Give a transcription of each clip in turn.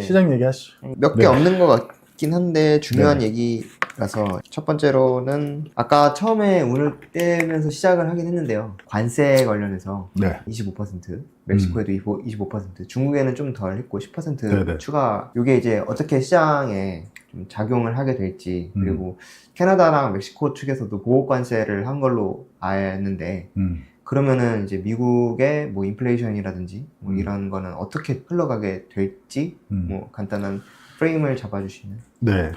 시장 얘기하시죠. 몇 개 네. 없는 것 같긴 한데 중요한 네. 얘기라서 첫 번째로는 아까 처음에 운을 떼면서 시작을 하긴 했는데요. 관세 관련해서 네. 25%, 멕시코에도 25%, 중국에는 좀 덜 했고 10% 네네. 추가. 이게 이제 어떻게 시장에 좀 작용을 하게 될지, 그리고 캐나다랑 멕시코 측에서도 보호관세를 한 걸로 아는데 그러면은 이제 미국의 뭐 인플레이션이라든지 뭐 이런 거는 어떻게 흘러가게 될지 뭐 간단한 프레임을 잡아주시면. 네.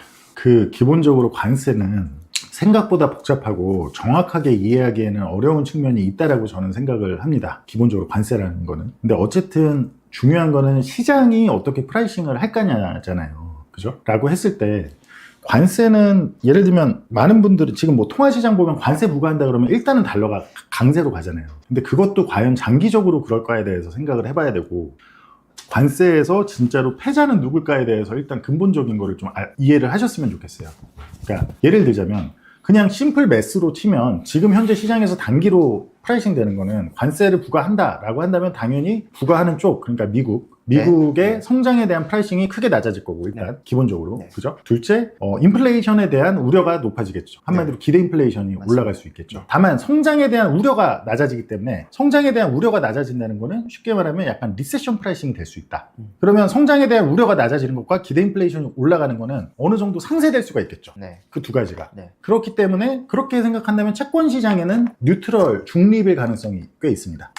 기본적으로 관세는 생각보다 복잡하고 정확하게 이해하기에는 어려운 측면이 있다라고 저는 생각을 합니다. 기본적으로 관세라는 거는. 근데 어쨌든 중요한 거는 시장이 어떻게 프라이싱을 할 거냐잖아요. 그죠? 라고 했을 때 관세는 예를 들면 많은 분들이 지금 뭐 통화시장 보면 관세 부과한다 그러면 일단은 달러가 강세로 가잖아요. 근데 그것도 과연 장기적으로 그럴까에 대해서 생각을 해봐야 되고, 관세에서 진짜로 패자는 누굴까에 대해서 일단 근본적인 거를 좀 이해를 하셨으면 좋겠어요. 그러니까 예를 들자면 그냥 심플 매스로 치면 지금 현재 시장에서 단기로 프라이싱 되는 거는 관세를 부과한다라고 한다면 당연히 부과하는 쪽, 그러니까 미국의 네. 성장에 대한 프라이싱이 크게 낮아질 거고 일단 네. 기본적으로. 네. 그죠? 둘째, 인플레이션에 대한 우려가 높아지겠죠. 한마디로 기대 인플레이션이 맞습니다. 올라갈 수 있겠죠. 네. 다만 성장에 대한 우려가 낮아지기 때문에, 성장에 대한 우려가 낮아진다는 거는 쉽게 말하면 약간 리세션 프라이싱이 될 수 있다. 그러면 성장에 대한 우려가 낮아지는 것과 기대 인플레이션이 올라가는 거는 어느 정도 상쇄될 수가 있겠죠. 네. 그 두 가지가. 네. 그렇기 때문에 그렇게 생각한다면 채권 시장에는 뉴트럴, 중립일 가능성이 꽤 있습니다.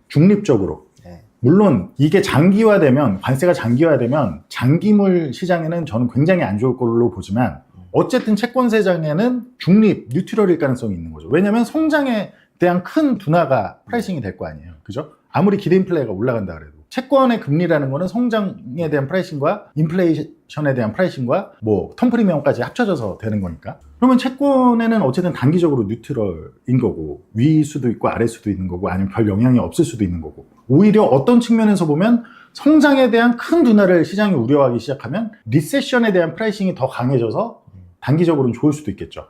중립적으로. 네. 물론 이게 장기화되면, 관세가 장기화되면 장기물 시장에는 저는 굉장히 안 좋을 걸로 보지만 어쨌든 채권 시장에는 중립, 뉴트럴일 가능성이 있는 거죠. 왜냐하면 성장에 대한 큰 둔화가 프라이싱이 될 거 아니에요. 그죠? 아무리 기대 인플레이가 올라간다 그래도 채권의 금리라는 거는 성장에 대한 프라이싱과 인플레이션에 대한 프라이싱과 뭐 턴 프리미엄까지 합쳐져서 되는 거니까. 그러면 채권에는 어쨌든 단기적으로 뉴트럴인 거고, 위 수도 있고 아래 수도 있는 거고, 아니면 별 영향이 없을 수도 있는 거고, 오히려 어떤 측면에서 보면 성장에 대한 큰 둔화를 시장이 우려하기 시작하면 리세션에 대한 프라이싱이 더 강해져서 단기적으로는 좋을 수도 있겠죠.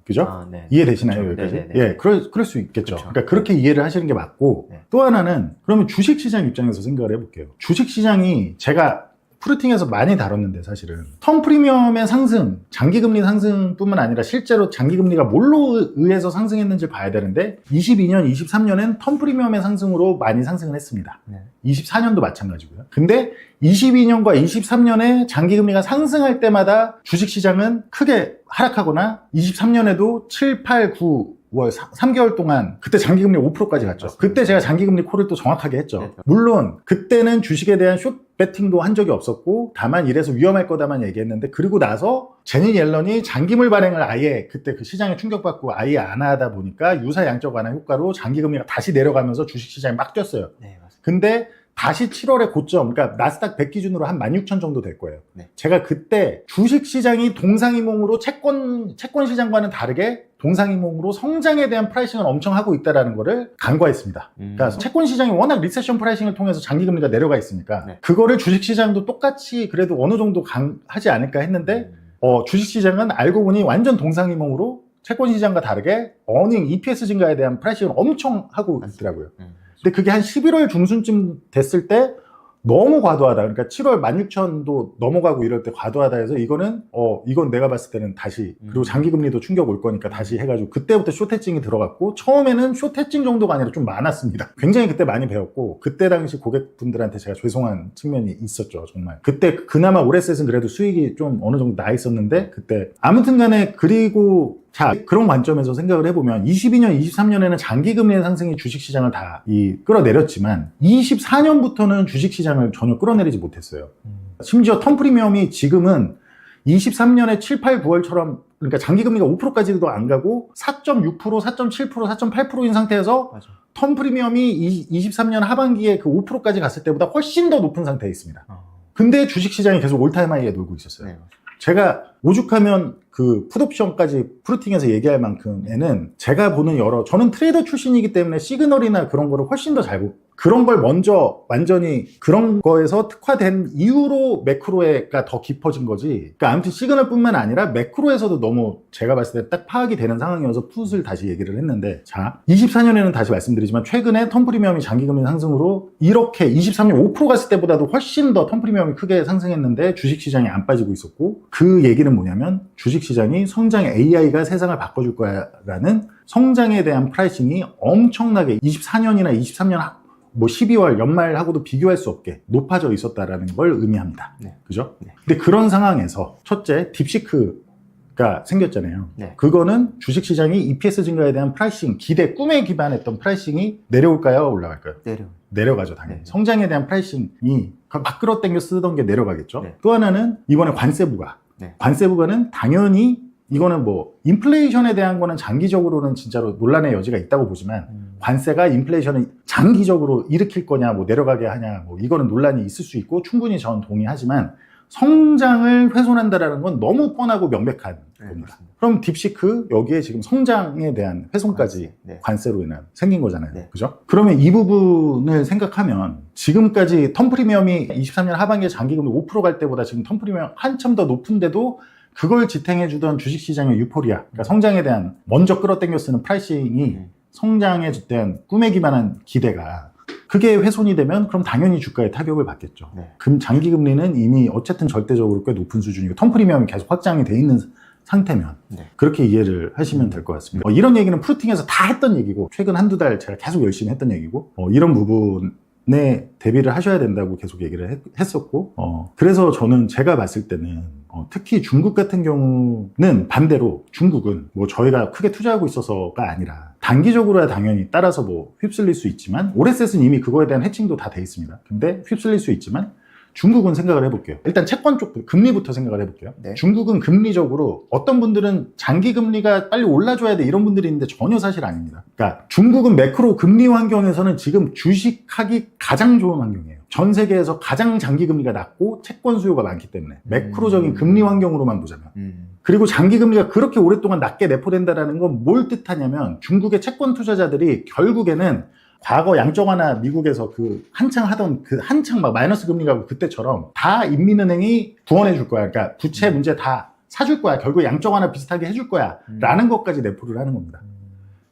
그죠? 네. 이해되시나요? 그렇죠. 여기까지? 네네네. 예, 그럴 수 있겠죠. 그렇죠. 그러니까 그렇게 이해를 하시는 게 맞고, 네. 또 하나는 그러면 주식시장 입장에서 생각을 해볼게요. 주식시장이 제가 프루팅에서 많이 다뤘는데 사실은 턴 프리미엄의 상승, 장기금리 상승뿐만 아니라 실제로 장기금리가 뭘로 의해서 상승했는지 봐야 되는데 22년, 23년엔 턴 프리미엄의 상승으로 많이 상승을 했습니다. 네. 24년도 마찬가지고요. 근데 22년과 23년에 장기금리가 상승할 때마다 주식시장은 크게 하락하거나 23년에도 7, 8, 9 월 3개월 동안 그때 장기금리 5%까지 갔죠. 맞습니다. 그때 제가 장기금리 콜을 또 정확하게 했죠. 네. 물론 그때는 주식에 대한 숏 배팅도 한 적이 없었고 다만 이래서 위험할 거다만 얘기했는데, 그리고 나서 제니 옐런이 장기물 발행을 아예 그때 그 시장에 충격받고 아예 안 하다 보니까 유사 양적 완화 효과로 장기금리가 다시 내려가면서 주식시장이 막 뛰었어요. 네, 맞습니다. 근데 다시 7월에 고점, 그러니까 나스닥 100 기준으로 한 16,000 정도 될 거예요. 네. 제가 그때 주식시장이 동상이몽으로 채권 시장과는 다르게 동상이몽으로 성장에 대한 프라이싱을 엄청 하고 있다는 거를 간과했습니다. 그러니까 채권 시장이 워낙 리세션 프라이싱을 통해서 장기금리가 내려가 있으니까 네. 그거를 주식시장도 똑같이 그래도 어느 정도 하지 않을까 했는데 주식시장은 알고 보니 완전 동상이몽으로 채권 시장과 다르게 어닝, EPS 증가에 대한 프라이싱을 엄청 하고 있더라고요. 근데 그게 한 11월 중순쯤 됐을 때 너무 과도하다. 그러니까 7월 16,000도 넘어가고 이럴 때 과도하다 해서 이건 내가 봤을 때는 다시, 그리고 장기금리도 충격 올 거니까 다시 해가지고 그때부터 숏해칭이 들어갔고, 처음에는 숏해칭 정도가 아니라 좀 많았습니다. 굉장히 그때 많이 배웠고, 그때 당시 고객분들한테 제가 죄송한 측면이 있었죠. 정말 그때 그나마 오레셋은 그래도 수익이 좀 어느 정도 나 있었는데, 그때 아무튼 간에. 그리고 자, 그런 관점에서 생각을 해보면 22년, 23년에는 장기금리의 상승이 주식시장을 다 끌어내렸지만 24년부터는 주식시장을 전혀 끌어내리지 못했어요. 심지어 턴 프리미엄이 지금은 23년에 7, 8, 9월처럼, 그러니까 장기금리가 5%까지도 안 가고 4.6%, 4.7%, 4.8%인 상태에서 맞아. 턴 프리미엄이 23년 하반기에 그 5%까지 갔을 때보다 훨씬 더 높은 상태에 있습니다. 근데 주식시장이 계속 올타임 하이에 놀고 있었어요. 네. 제가 오죽하면 그 풋옵션까지 프루팅에서 얘기할 만큼에는 제가 보는 저는 트레이더 출신이기 때문에 시그널이나 그런 거를 훨씬 더 잘 보고 그런 걸 먼저 완전히 그런 거에서 특화된 이후로 매크로가 더 깊어진 거지. 그러니까 아무튼 시그널뿐만 아니라 매크로에서도 너무 제가 봤을 때 딱 파악이 되는 상황이어서 풋을 다시 얘기를 했는데, 자, 24년에는 다시 말씀드리지만 최근에 턴 프리미엄이 장기금리 상승으로 이렇게 23년 5% 갔을 때보다도 훨씬 더 턴 프리미엄이 크게 상승했는데 주식시장이 안 빠지고 있었고, 그 얘기는 뭐냐면 주식시장이 성장의 AI가 세상을 바꿔줄 거야라는 성장에 대한 프라이싱이 엄청나게 24년이나 23년 뭐 12월 연말하고도 비교할 수 없게 높아져 있었다라는 걸 의미합니다. 네. 그죠? 네. 근데 그런 상황에서 첫째, 딥시크가 생겼잖아요. 네. 그거는 주식시장이 EPS 증가에 대한 프라이싱, 기대, 꿈에 기반했던 프라이싱이 내려올까요? 올라갈까요? 내려가죠, 당연히. 네. 성장에 대한 프라이싱이 막 끌어당겨 쓰던 게 내려가겠죠. 네. 또 하나는 이번에 관세부가. 네. 관세부가는 당연히 이거는 뭐 인플레이션에 대한 거는 장기적으로는 진짜로 논란의 여지가 있다고 보지만 관세가 인플레이션을 장기적으로 일으킬 거냐, 뭐 내려가게 하냐, 뭐 이거는 논란이 있을 수 있고 충분히 전 동의하지만 성장을 훼손한다라는 건 너무 뻔하고 명백한 겁니다. 맞습니다. 그럼 딥시크 여기에 지금 성장에 대한 훼손까지 네. 관세로 인한 생긴 거잖아요. 네. 그죠? 그러면 이 부분을 생각하면 지금까지 턴 프리미엄이 23년 하반기에 장기금리 5% 갈 때보다 지금 턴 프리미엄 한참 더 높은데도 그걸 지탱해주던 주식시장의 유포리아, 그러니까 성장에 대한 먼저 끌어당겨 쓰는 프라이싱이 성장에 대한 꿈에 기반한 기대가 그게 훼손이 되면 그럼 당연히 주가에 타격을 받겠죠. 네. 장기금리는 이미 어쨌든 절대적으로 꽤 높은 수준이고 턴 프리미엄이 계속 확장이 돼 있는 상태면 네. 그렇게 이해를 하시면 될 것 같습니다. 이런 얘기는 프루팅에서 다 했던 얘기고 최근 한두 달 제가 계속 열심히 했던 얘기고 이런 부분에 대비를 하셔야 된다고 계속 얘기를 했었고 그래서 저는 제가 봤을 때는 특히 중국 같은 경우는 반대로 중국은 뭐 저희가 크게 투자하고 있어서가 아니라 단기적으로야 당연히 따라서 뭐 휩쓸릴 수 있지만 오레셋은 이미 그거에 대한 해칭도 다 돼 있습니다. 근데 휩쓸릴 수 있지만 중국은 생각을 해볼게요. 일단 채권 쪽 금리부터 생각을 해볼게요. 네. 중국은 금리적으로 어떤 분들은 장기 금리가 빨리 올라줘야 돼 이런 분들이 있는데 전혀 사실 아닙니다. 그러니까 중국은 매크로 금리 환경에서는 지금 주식하기 가장 좋은 환경이에요. 전 세계에서 가장 장기 금리가 낮고 채권 수요가 많기 때문에 매크로적인 금리 환경으로만 보자면 그리고 장기 금리가 그렇게 오랫동안 낮게 내포된다라는 건 뭘 뜻하냐면 중국의 채권 투자자들이 결국에는 과거 양적 완화 미국에서 그 한창 하던 그 한창 막 마이너스 금리가 그때처럼 다 인민은행이 구원해 줄 거야. 그러니까 부채 문제 다 사줄 거야. 결국 양적 완화 비슷하게 해줄 거야. 라는 것까지 내포를 하는 겁니다.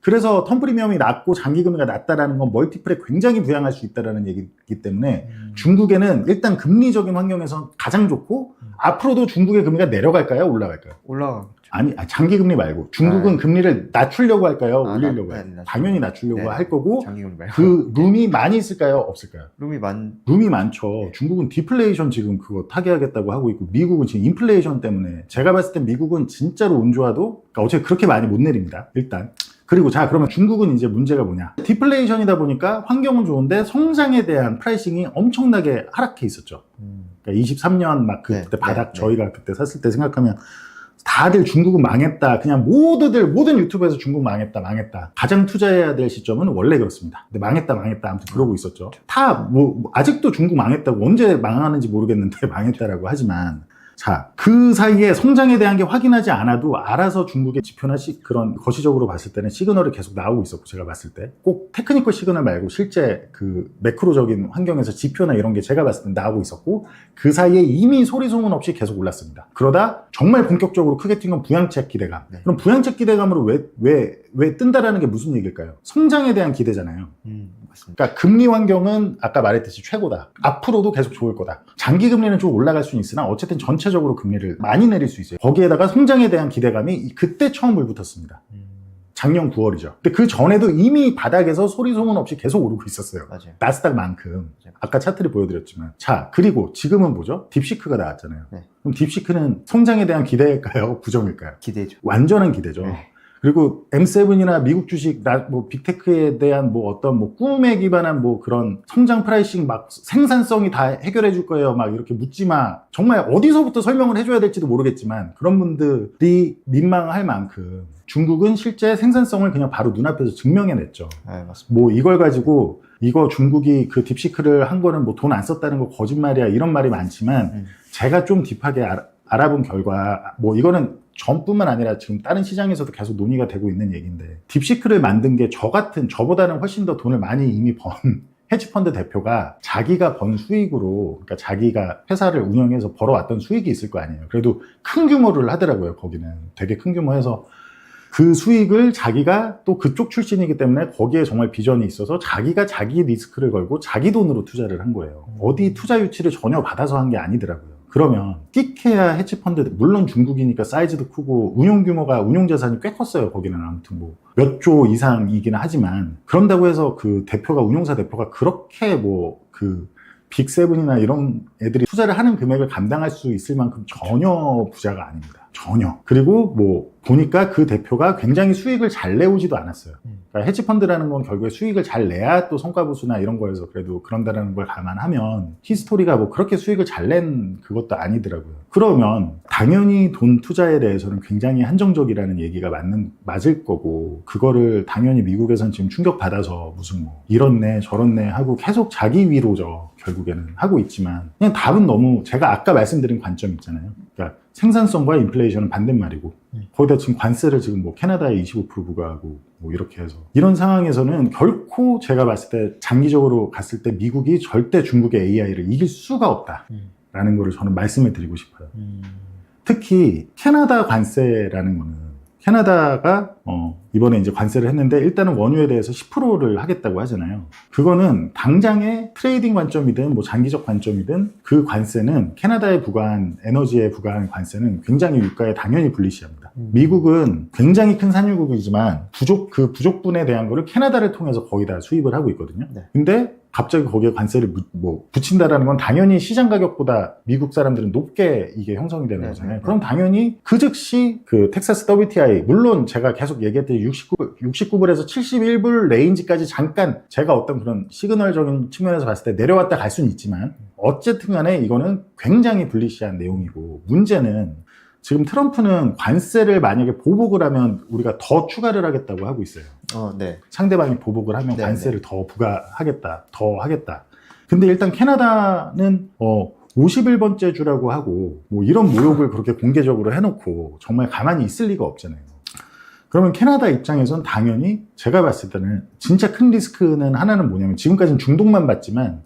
그래서 턴 프리미엄이 낮고 장기 금리가 낮다라는 건 멀티플에 굉장히 부양할 수 있다라는 얘기이기 때문에 중국에는 일단 금리적인 환경에서 가장 좋고 앞으로도 중국의 금리가 내려갈까요? 올라갈까요? 올라가겠죠. 아니, 장기 금리 말고 중국은 금리를 낮추려고 할까요? 올리려고 할까요? 낮추려고. 당연히 낮추려고 네. 할 거고 장기금리 말고. 그 룸이 많이 있을까요? 없을까요? 룸이 많죠. 네. 중국은 디플레이션 지금 그거 타개하겠다고 하고 있고 미국은 지금 인플레이션 때문에 제가 봤을 땐 미국은 진짜로 운 좋아도 그러니까 어차피 그렇게 많이 못 내립니다. 일단. 그리고 자 그러면 중국은 이제 문제가 뭐냐. 디플레이션이다 보니까 환경은 좋은데 성장에 대한 프라이싱이 엄청나게 하락해 있었죠. 그러니까 23년 막 그때 바닥 저희가 그때 샀을 때 생각하면 다들 중국은 망했다. 그냥 모든 유튜브에서 중국 망했다. 가장 투자해야 될 시점은 원래 그렇습니다. 근데 망했다. 아무튼 그러고 있었죠. 다 뭐 아직도 중국 망했다고 언제 망하는지 모르겠는데 망했다라고 하지만 자, 그 사이에 성장에 대한 게 확인하지 않아도 알아서 중국의 지표나 그런 거시적으로 봤을 때는 시그널이 계속 나오고 있었고 제가 봤을 때 꼭 테크니컬 시그널 말고 실제 그 매크로적인 환경에서 지표나 이런 게 제가 봤을 때 나오고 있었고 그 사이에 이미 소리 소문 없이 계속 올랐습니다. 그러다 정말 본격적으로 크게 튄 건 부양책 기대감. 네. 그럼 부양책 기대감으로 왜 뜬다라는 게 무슨 얘기일까요? 성장에 대한 기대잖아요. 맞습니다. 그러니까 금리 환경은 아까 말했듯이 최고다. 앞으로도 계속 좋을 거다. 장기 금리는 좀 올라갈 수는 있으나 어쨌든 전체적으로 금리를 많이 내릴 수 있어요. 거기에다가 성장에 대한 기대감이 그때 처음 불붙었습니다. 작년 9월이죠. 근데 그 전에도 이미 바닥에서 소리 소문 없이 계속 오르고 있었어요. 맞아요. 나스닥만큼. 아까 차트를 보여드렸지만. 자, 그리고 지금은 뭐죠? 딥시크가 나왔잖아요. 네. 그럼 딥시크는 성장에 대한 기대일까요? 부정일까요? 기대죠. 완전한 기대죠. 네. 그리고 M7이나 미국 주식, 뭐 빅테크에 대한 뭐 어떤 뭐 꿈에 기반한 뭐 그런 성장 프라이싱 막 생산성이 다 해결해 줄 거예요. 막 이렇게 묻지 마. 정말 어디서부터 설명을 해줘야 될지도 모르겠지만 그런 분들이 민망할 만큼 중국은 실제 생산성을 그냥 바로 눈앞에서 증명해냈죠. 네, 맞습니다. 뭐 이걸 가지고 이거 중국이 그 딥시크를 한 거는 뭐 돈 안 썼다는 거 거짓말이야 이런 말이 많지만 제가 좀 딥하게 알아본 결과 뭐 이거는 전뿐만 아니라 지금 다른 시장에서도 계속 논의가 되고 있는 얘기인데 딥시크를 만든 게 저보다는 훨씬 더 돈을 많이 이미 번 헤지펀드 대표가 자기가 번 수익으로, 그러니까 자기가 회사를 운영해서 벌어왔던 수익이 있을 거 아니에요. 그래도 큰 규모를 하더라고요. 거기는 되게 큰 규모에서 그 수익을 자기가 또 그쪽 출신이기 때문에 거기에 정말 비전이 있어서 자기가 자기 리스크를 걸고 자기 돈으로 투자를 한 거예요. 어디 투자 유치를 전혀 받아서 한 게 아니더라고요. 그러면 끽해야 헤지펀드, 물론 중국이니까 사이즈도 크고 운용 규모가, 운용 자산이 꽤 컸어요. 거기는 아무튼 뭐 몇 조 이상이긴 하지만, 그런다고 해서 그 대표가, 운용사 대표가 그렇게 뭐 그 빅세븐이나 이런 애들이 투자를 하는 금액을 감당할 수 있을 만큼 전혀 부자가 아닙니다. 전혀. 그리고 뭐 보니까 그 대표가 굉장히 수익을 잘 내오지도 않았어요. 그러니까 헤지펀드라는 건 결국에 수익을 잘 내야 또 성과보수나 이런 거에서 그래도 그런다는 걸 감안하면 히스토리가 뭐 그렇게 수익을 잘 낸 그것도 아니더라고요. 그러면 당연히 돈 투자에 대해서는 굉장히 한정적이라는 얘기가 맞을 거고, 그거를 당연히 미국에서는 지금 충격받아서 무슨 뭐 이렇네 저렇네 하고 계속 자기 위로죠. 결국에는 하고 있지만, 그냥 답은 너무 제가 아까 말씀드린 관점 있잖아요. 그러니까 생산성과 인플레이션은 반대말이고, 거기다 지금 관세를 지금 뭐 캐나다에 25% 부과하고 뭐 이렇게 해서, 이런 상황에서는 결코 제가 봤을 때 장기적으로 갔을 때 미국이 절대 중국의 AI를 이길 수가 없다라는 거를 저는 말씀을 드리고 싶어요. 특히 캐나다 관세라는 거는, 캐나다가 이번에 이제 관세를 했는데 일단은 원유에 대해서 10%를 하겠다고 하잖아요. 그거는 당장의 트레이딩 관점이든 뭐 장기적 관점이든 그 관세는, 캐나다에 부과한, 에너지에 부과한 관세는 굉장히 유가에 당연히 불리시합니다. 미국은 굉장히 큰 산유국이지만 그 부족분에 대한 거를 캐나다를 통해서 거의 다 수입을 하고 있거든요. 네. 근데 갑자기 거기에 관세를 붙인다라는 건 당연히 시장 가격보다 미국 사람들은 높게 이게 형성이 되는 거잖아요. 그럼 당연히 그 즉시 그 텍사스 WTI, 물론 제가 계속 얘기했듯이 69불에서 71불 레인지까지 잠깐 제가 어떤 그런 시그널적인 측면에서 봤을 때 내려왔다 갈 수는 있지만, 어쨌든 간에 이거는 굉장히 불리시한 내용이고, 문제는 지금 트럼프는 관세를 만약에 보복을 하면 우리가 더 추가를 하겠다고 하고 있어요. 네. 상대방이 보복을 하면 네, 관세를 더 부과하겠다, 더 하겠다. 근데 일단 캐나다는 51번째 주라고 하고 뭐 이런 모욕을 그렇게 공개적으로 해놓고 정말 가만히 있을 리가 없잖아요. 그러면 캐나다 입장에선 당연히 제가 봤을 때는 진짜 큰 리스크는 하나는 뭐냐면, 지금까지는 중독만 봤지만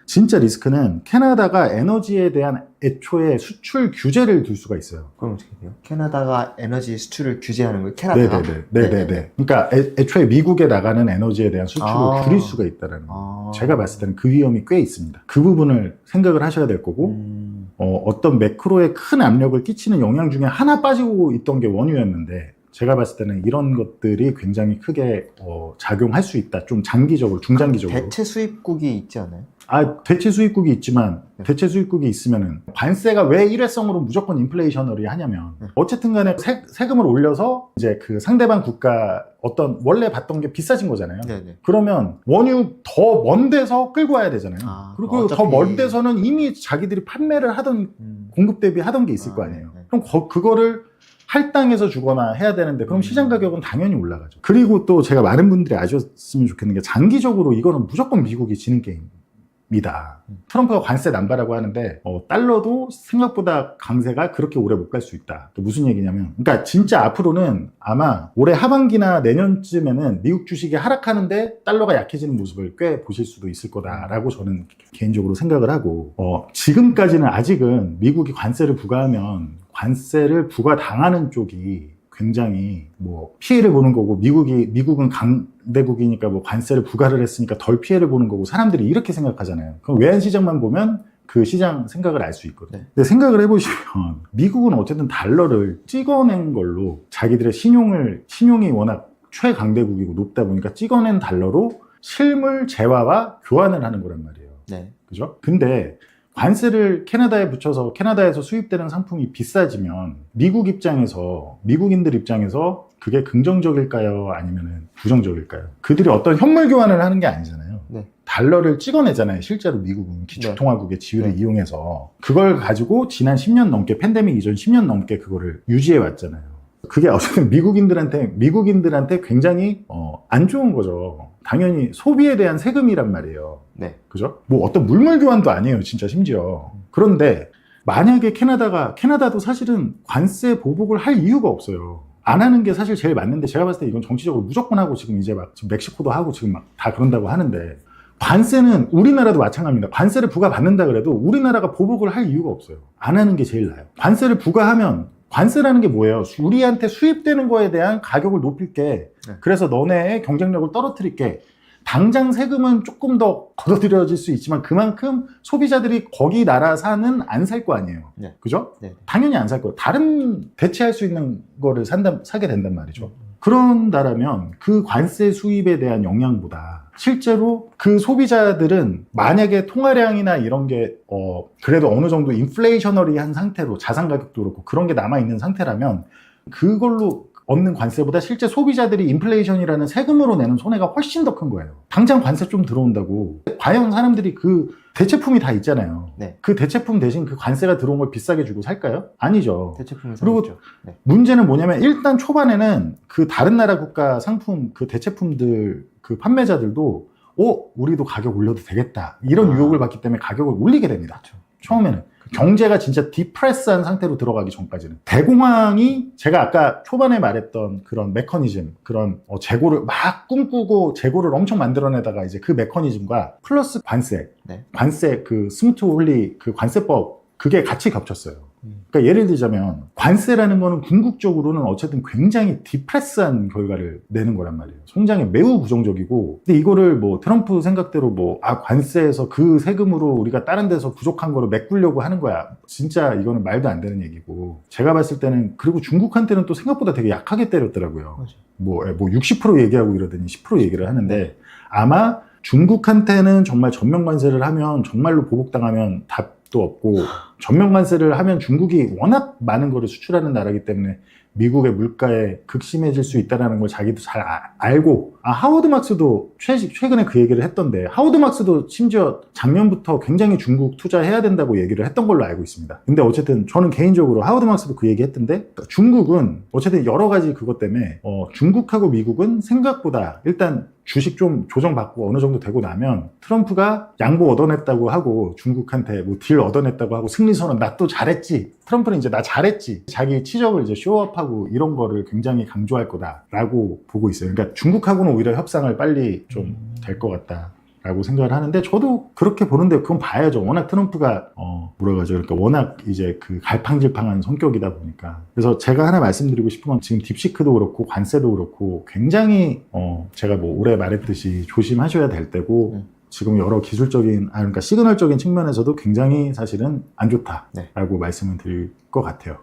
진짜 리스크는 캐나다가 에너지에 대한 애초에 수출 규제를 둘 수가 있어요. 그럼 어떻게 돼요? 캐나다가 에너지 수출을 규제하는 거예요? 캐나다가? 네네네. 그러니까 애초에 미국에 나가는 에너지에 대한 수출을 줄일 수가 있다는 거예요. 제가 봤을 때는 그 위험이 꽤 있습니다. 그 부분을 생각을 하셔야 될 거고, 어떤 매크로에 큰 압력을 끼치는 영향 중에 하나 빠지고 있던 게 원유였는데, 제가 봤을 때는 이런 것들이 굉장히 크게 작용할 수 있다. 좀 장기적으로, 중장기적으로. 대체 수입국이 있지 않아요? 대체 수입국이 있지만, 대체 수입국이 있으면은 관세가 왜 일회성으로 무조건 인플레이셔너리 하냐면, 어쨌든 간에 세금을 올려서 이제 그 상대방 국가 어떤 원래 받던 게 비싸진 거잖아요. 네네. 그러면 원유 더 먼 데서 끌고 와야 되잖아요. 그리고 더 먼 데서는 이미 자기들이 판매를 하던 공급 대비 하던 게 있을 거 아니에요. 네. 그럼 그거를 할당해서 주거나 해야 되는데, 그럼 시장 가격은 당연히 올라가죠. 그리고 또 제가 많은 분들이 아셨으면 좋겠는 게, 장기적으로 이거는 무조건 미국이 지는 게임이다. 트럼프가 관세 남발하고 하는데 달러도 생각보다 강세가 그렇게 오래 못 갈 수 있다. 또 무슨 얘기냐면, 그러니까 진짜 앞으로는 아마 올해 하반기나 내년쯤에는 미국 주식이 하락하는데 달러가 약해지는 모습을 꽤 보실 수도 있을 거다라고 저는 개인적으로 생각을 하고, 지금까지는 아직은 미국이 관세를 부과하면 관세를 부과당하는 쪽이 굉장히 뭐 피해를 보는 거고, 미국은 강대국이니까 뭐 관세를 부과를 했으니까 덜 피해를 보는 거고, 사람들이 이렇게 생각하잖아요. 그럼 외환 시장만 보면 그 시장 생각을 알 수 있거든요. 네. 근데 생각을 해보시면 미국은 어쨌든 달러를 찍어낸 걸로, 자기들의 신용이 워낙 최강대국이고 높다 보니까 찍어낸 달러로 실물 재화와 교환을 하는 거란 말이에요. 네. 그죠? 근데 관세를 캐나다에 붙여서 캐나다에서 수입되는 상품이 비싸지면 미국인들 입장에서 그게 긍정적일까요? 아니면 부정적일까요? 그들이 어떤 현물 교환을 하는 게 아니잖아요. 네. 달러를 찍어내잖아요. 실제로 미국은 기축통화국의 지위를 이용해서 그걸 가지고 지난 10년 넘게, 팬데믹 이전 10년 넘게 그거를 유지해 왔잖아요. 그게 어쨌든 미국인들한테 굉장히 안 좋은 거죠. 당연히 소비에 대한 세금이란 말이에요. 네. 그죠? 뭐 어떤 물물 교환도 아니에요, 진짜 심지어. 그런데 만약에 캐나다도 사실은 관세 보복을 할 이유가 없어요. 안 하는 게 사실 제일 맞는데 제가 봤을 때 이건 정치적으로 무조건 하고 지금 이제 막 지금 멕시코도 하고 지금 막 다 그런다고 하는데 관세는 우리나라도 마찬가지입니다. 관세를 부과받는다 그래도 우리나라가 보복을 할 이유가 없어요. 안 하는 게 제일 나아요. 관세를 부과하면 관세라는 게 뭐예요? 우리한테 수입되는 거에 대한 가격을 높일게. 그래서 너네의 경쟁력을 떨어뜨릴게. 당장 세금은 조금 더 걷어들여질 수 있지만 그만큼 소비자들이 거기 나라 사는 안 살 거 아니에요. 네. 그죠? 네. 당연히 안 살 거예요. 다른 대체할 수 있는 거를 사게 된단 말이죠. 그런다라면 그 관세 수입에 대한 영향보다 실제로 그 소비자들은 만약에 통화량이나 이런 게 그래도 어느 정도 인플레이셔너리한 상태로 자산 가격도 그렇고 그런 게 남아있는 상태라면 그걸로 얻는 관세보다 실제 소비자들이 인플레이션이라는 세금으로 내는 손해가 훨씬 더 큰 거예요. 당장 관세 좀 들어온다고 과연 사람들이 그 대체품이 다 있잖아요. 네. 그 대체품 대신 그 관세가 들어온 걸 비싸게 주고 살까요? 아니죠. 대체품을 그리고 사겠죠. 네. 문제는 뭐냐면 일단 초반에는 그 다른 나라 국가 상품 그 대체품들 그 판매자들도 우리도 가격 올려도 되겠다 이런 유혹을 받기 때문에 가격을 올리게 됩니다. 그렇죠. 처음에는 경제가 진짜 디프레스한 상태로 들어가기 전까지는 대공황이 제가 아까 초반에 말했던 그런 메커니즘 그런 재고를 막 꿈꾸고 재고를 엄청 만들어내다가 이제 그 메커니즘과 플러스 관세 네. 관세 그 스무트 홀리 그 관세법 그게 같이 겹쳤어요. 그러니까 예를 들자면 관세라는 거는 궁극적으로는 어쨌든 굉장히 디프레스한 결과를 내는 거란 말이에요. 성장에 매우 부정적이고 근데 이거를 뭐 트럼프 생각대로 관세에서 그 세금으로 우리가 다른 데서 부족한 거를 메꾸려고 하는 거야. 진짜 이거는 말도 안 되는 얘기고 제가 봤을 때는 그리고 중국한테는 또 생각보다 되게 약하게 때렸더라고요. 맞아. 뭐 60% 얘기하고 이러더니 10% 얘기를 하는데 아마 중국한테는 정말 전면 관세를 하면 정말로 보복당하면 답도 없고 전면 관세를 하면 중국이 워낙 많은 거를 수출하는 나라이기 때문에 미국의 물가에 극심해질 수 있다는 걸 자기도 잘 알고 하워드 막스도 최근에 그 얘기를 했던데 하워드 막스도 심지어 작년부터 굉장히 중국 투자해야 된다고 얘기를 했던 걸로 알고 있습니다. 근데 어쨌든 저는 개인적으로 하워드 막스도 그 얘기 했던데 중국은 어쨌든 여러 가지 그것 때문에 중국하고 미국은 생각보다 일단 주식 좀 조정받고 어느 정도 되고 나면 트럼프가 양보 얻어냈다고 하고 중국한테 뭐 딜 얻어냈다고 하고 승리선언 나 또 잘했지 트럼프는 이제 나 잘했지 자기 치적을 이제 쇼업하고 이런 거를 굉장히 강조할 거다라고 보고 있어요. 그러니까 중국하고는 오히려 협상을 빨리 좀 될 것 같다 라고 생각을 하는데 저도 그렇게 보는데 그건 봐야죠. 워낙 트럼프가 뭐라고 하죠. 그러니까 워낙 이제 그 갈팡질팡한 성격이다 보니까. 그래서 제가 하나 말씀드리고 싶은 건 지금 딥시크도 그렇고 관세도 그렇고 굉장히 제가 뭐 올해 말했듯이 조심하셔야 될 때고 지금 여러 기술적인 그러니까 시그널적인 측면에서도 굉장히 사실은 안 좋다라고 말씀을 드릴 것 같아요.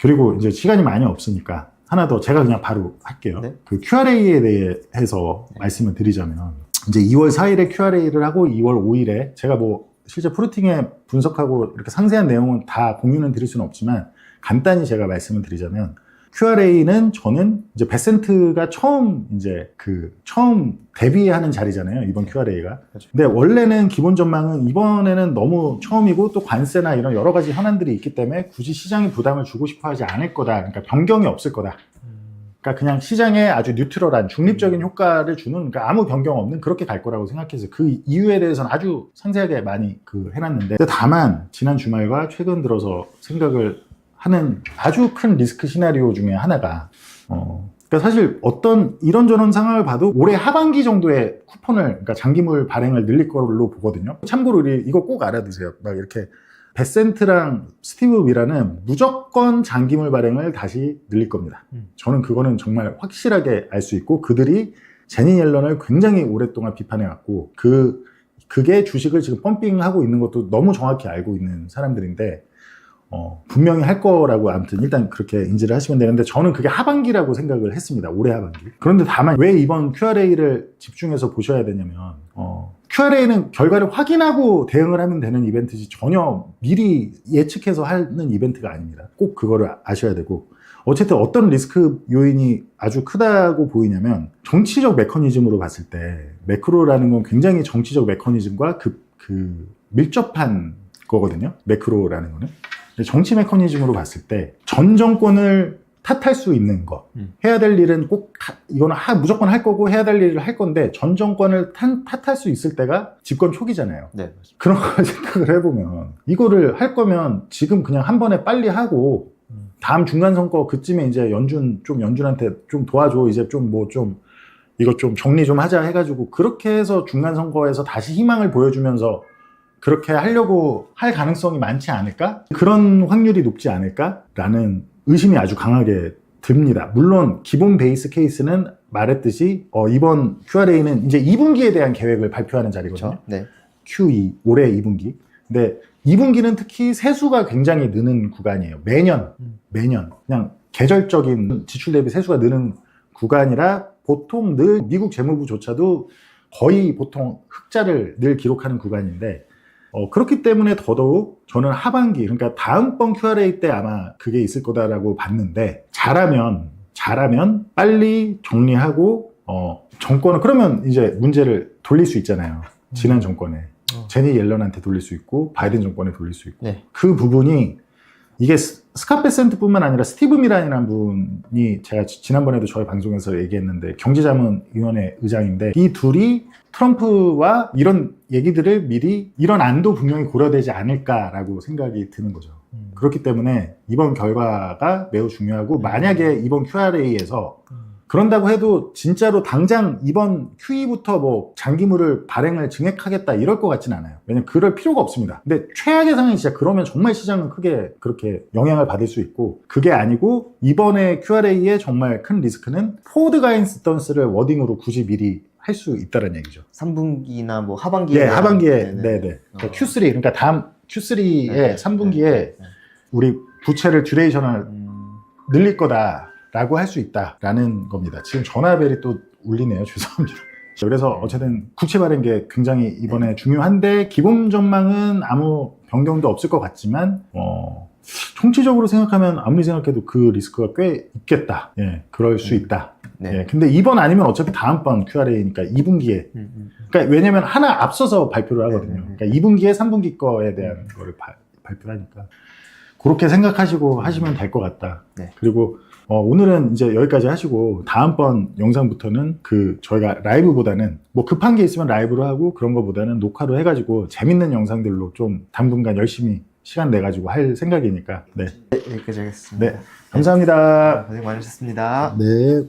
그리고 이제 시간이 많이 없으니까 하나 더 제가 그냥 바로 할게요. 네. 그 QRA에 대해서 말씀을 드리자면 이제 2월 4일에 QRA를 하고 2월 5일에 제가 뭐 실제 프루팅에 분석하고 이렇게 상세한 내용은 다 공유는 드릴 수는 없지만 간단히 제가 말씀을 드리자면 QRA는 저는 이제 베센트가 처음 데뷔하는 자리잖아요. 이번 QRA가. 그렇죠. 근데 원래는 기본 전망은 이번에는 너무 처음이고 또 관세나 이런 여러 가지 현안들이 있기 때문에 굳이 시장이 부담을 주고 싶어 하지 않을 거다. 그러니까 변경이 없을 거다. 그러니까 그냥 시장에 아주 뉴트럴한 중립적인 효과를 주는 그러니까 아무 변경 없는 그렇게 갈 거라고 생각해서 그 이유에 대해서는 아주 상세하게 많이 해놨는데 다만 지난 주말과 최근 들어서 생각을 하는 아주 큰 리스크 시나리오 중에 하나가 그러니까 사실 어떤 이런저런 상황을 봐도 올해 하반기 정도에 쿠폰을 그러니까 장기물 발행을 늘릴 걸로 보거든요. 참고로 이거 꼭 알아두세요. 막 이렇게 베센트랑 스티브 위라는 무조건 장기물 발행을 다시 늘릴 겁니다. 저는 그거는 정말 확실하게 알 수 있고 그들이 제니 옐런을 굉장히 오랫동안 비판해왔고 그게 주식을 지금 펌핑하고 있는 것도 너무 정확히 알고 있는 사람들인데 분명히 할 거라고 아무튼 일단 그렇게 인지를 하시면 되는데 저는 그게 하반기라고 생각을 했습니다. 올해 하반기. 그런데 다만 왜 이번 QRA를 집중해서 보셔야 되냐면 QRA는 결과를 확인하고 대응을 하면 되는 이벤트지 전혀 미리 예측해서 하는 이벤트가 아닙니다. 꼭 그거를 아셔야 되고 어쨌든 어떤 리스크 요인이 아주 크다고 보이냐면 정치적 메커니즘으로 봤을 때 매크로라는 건 굉장히 정치적 메커니즘과 밀접한 거거든요. 매크로라는 거는. 정치 메커니즘으로 봤을 때 전 정권을 탓할 수 있는 거. 음. 해야 될 일은 꼭 이거는 무조건 할 거고 해야 될 일을 할 건데 전 정권을 탓할 수 있을 때가 집권 초기잖아요. 네, 맞습니다. 그런 걸 생각을 해보면 이거를 할 거면 지금 그냥 한 번에 빨리 하고 다음 중간선거 그쯤에 이제 연준한테 좀 도와줘. 이제 이거 좀 정리 좀 하자 해가지고 그렇게 해서 중간선거에서 다시 희망을 보여주면서 그렇게 하려고 할 가능성이 많지 않을까? 그런 확률이 높지 않을까라는 의심이 아주 강하게 듭니다. 물론 기본 베이스 케이스는 말했듯이 이번 QRA는 이제 2분기에 대한 계획을 발표하는 자리거든요. 그렇죠. 네. Q2 올해 2분기. 근데 2분기는 특히 세수가 굉장히 느는 구간이에요. 매년 그냥 계절적인 지출 대비 세수가 느는 구간이라 보통 늘 미국 재무부조차도 거의 보통 흑자를 늘 기록하는 구간인데 그렇기 때문에 더더욱 저는 하반기 그러니까 다음번 QRA 때 아마 그게 있을 거다라고 봤는데 잘하면 빨리 정리하고 정권을 그러면 이제 문제를 돌릴 수 있잖아요. 지난 정권에 제니 옐런한테 돌릴 수 있고 바이든 정권에 돌릴 수 있고 네. 그 부분이 이게 스캇 베센트뿐만 아니라 스티브 미란이라는 분이 제가 지난번에도 저희 방송에서 얘기했는데 경제자문위원회 의장인데 이 둘이 트럼프와 이런 얘기들을 미리 이런 안도 분명히 고려되지 않을까라고 생각이 드는 거죠. 그렇기 때문에 이번 결과가 매우 중요하고 만약에 이번 QRA에서 그런다고 해도 진짜로 당장 이번 QE부터 뭐 장기물을 발행을 증액하겠다 이럴 것 같진 않아요. 왜냐면 그럴 필요가 없습니다. 근데 최악의 상황이 진짜 그러면 정말 시장은 크게 그렇게 영향을 받을 수 있고 그게 아니고 이번에 QRA의 정말 큰 리스크는 포워드 가이던스를 워딩으로 굳이 미리 할 수 있다는 얘기죠. 3분기나 뭐 하반기에 네, 하반기에 네네. 그러니까 Q3 그러니까 다음 Q3의 네네. 3분기에 네네. 우리 부채를 듀레이션을 늘릴 거다라고 할 수 있다라는 겁니다. 지금 전화벨이 또 울리네요. 죄송합니다. 그래서 어쨌든 국채 발행계 굉장히 이번에 중요한데 기본 전망은 아무 변경도 없을 것 같지만 총체적으로 생각하면 아무리 생각해도 그 리스크가 꽤 있겠다. 예, 그럴 수 있다. 네. 예, 근데 이번 아니면 어차피 다음번 QRA니까 2분기에 그러니까 왜냐면 하나 앞서서 발표를 하거든요. 그러니까 2분기에 3분기 거에 대한 거를 발표를 하니까 그렇게 생각하시고 하시면 될 것 같다. 네. 그리고 오늘은 이제 여기까지 하시고 다음번 영상부터는 저희가 라이브보다는 뭐 급한 게 있으면 라이브로 하고 그런 거보다는 녹화로 해가지고 재밌는 영상들로 좀 당분간 열심히 시간 내가지고 할 생각이니까. 네. 여기까지 하겠습니다. 네. 감사합니다. 고생 많으셨습니다. 네.